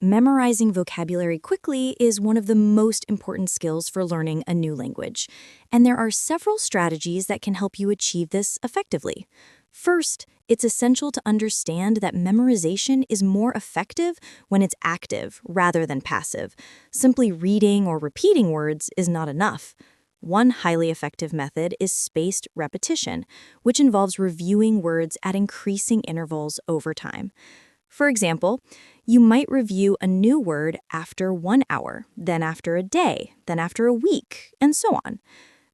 Memorizing vocabulary quickly is one of the most important skills for learning a new language, and there are several strategies that can help you achieve this effectively. First, it's essential to understand that memorization is more effective when it's active rather than passive. Simply reading or repeating words is not enough. One highly effective method is spaced repetition, which involves reviewing words at increasing intervals over time. For example, you might review a new word after 1 hour, then after a day, then after a week, and so on.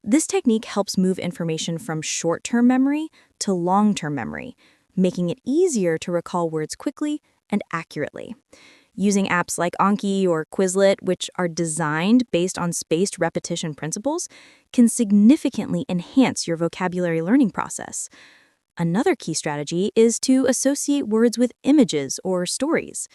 This technique helps move information from short-term memory to long-term memory, making it easier to recall words quickly and accurately. Using apps like Anki or Quizlet, which are designed based on spaced repetition principles, can significantly enhance your vocabulary learning process. Another key strategy is to associate words with images or stories.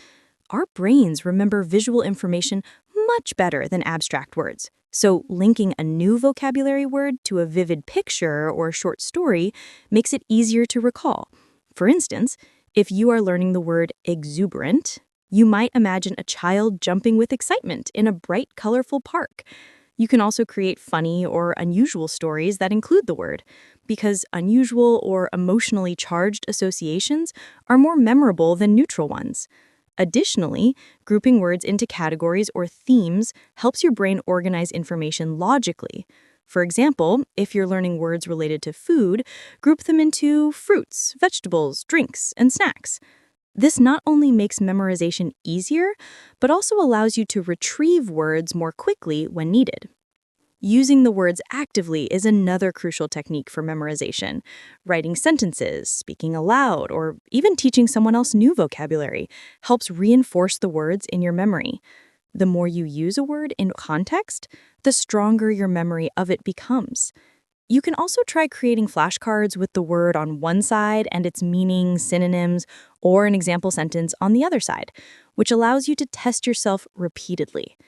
Our brains remember visual information much better than abstract words, so linking a new vocabulary word to a vivid picture or short story makes it easier to recall. For instance, if you are learning the word exuberant, you might imagine a child jumping with excitement in a bright, colorful park. You can also create funny or unusual stories that include the word, because unusual or emotionally charged associations are more memorable than neutral ones. Additionally, grouping words into categories or themes helps your brain organize information logically. For example, if you're learning words related to food, group them into fruits, vegetables, drinks, and snacks. This not only makes memorization easier, but also allows you to retrieve words more quickly when needed. Using the words actively is another crucial technique for memorization. Writing sentences, speaking aloud, or even teaching someone else new vocabulary helps reinforce the words in your memory. The more you use a word in context, the stronger your memory of it becomes. You can also try creating flashcards with the word on one side and its meaning, synonyms, or an example sentence on the other side, which allows you to test yourself repeatedly.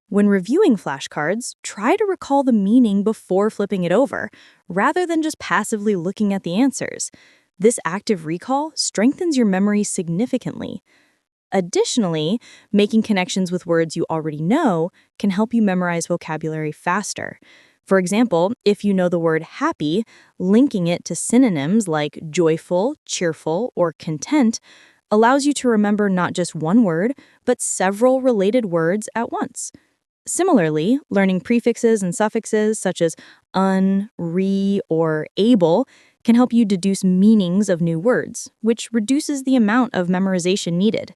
When reviewing flashcards, try to recall the meaning before flipping it over, rather than just passively looking at the answers. This active recall strengthens your memory significantly. Additionally, making connections with words you already know can help you memorize vocabulary faster. For example, if you know the word happy, linking it to synonyms like joyful, cheerful, or content allows you to remember not just one word, but several related words at once. Similarly, learning prefixes and suffixes such as un, re, or able can help you deduce meanings of new words, which reduces the amount of memorization needed.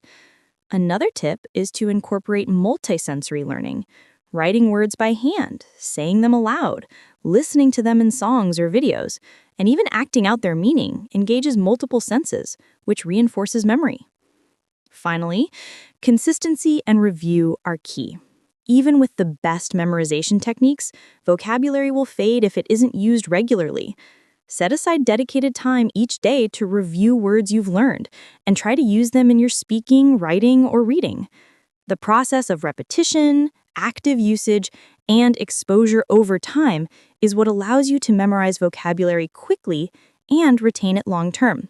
Another tip is to incorporate multisensory learning. Writing words by hand, saying them aloud, listening to them in songs or videos, and even acting out their meaning engages multiple senses, which reinforces memory. Finally, consistency and review are key. Even with the best memorization techniques, vocabulary will fade if it isn't used regularly. Set aside dedicated time each day to review words you've learned and try to use them in your speaking, writing, or reading. The process of repetition, active usage, and exposure over time is what allows you to memorize vocabulary quickly and retain it long term.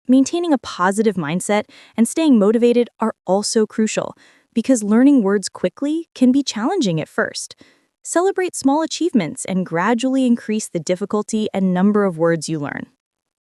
Maintaining a positive mindset and staying motivated are also crucial, because learning words quickly can be challenging at first. Celebrate small achievements and gradually increase the difficulty and number of words you learn.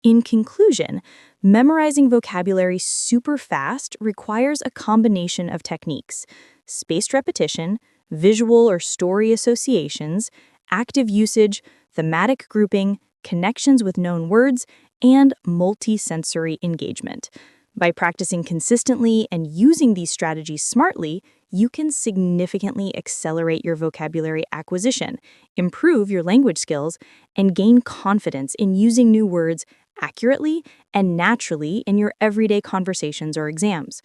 In conclusion, memorizing vocabulary super fast requires a combination of techniques: spaced repetition, visual or story associations, active usage, thematic grouping, connections with known words, and multisensory engagement. By practicing consistently and using these strategies smartly, you can significantly accelerate your vocabulary acquisition, improve your language skills, and gain confidence in using new words accurately and naturally in your everyday conversations or exams.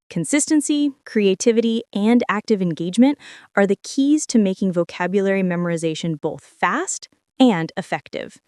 Consistency, creativity, and active engagement are the keys to making vocabulary memorization both fast and effective.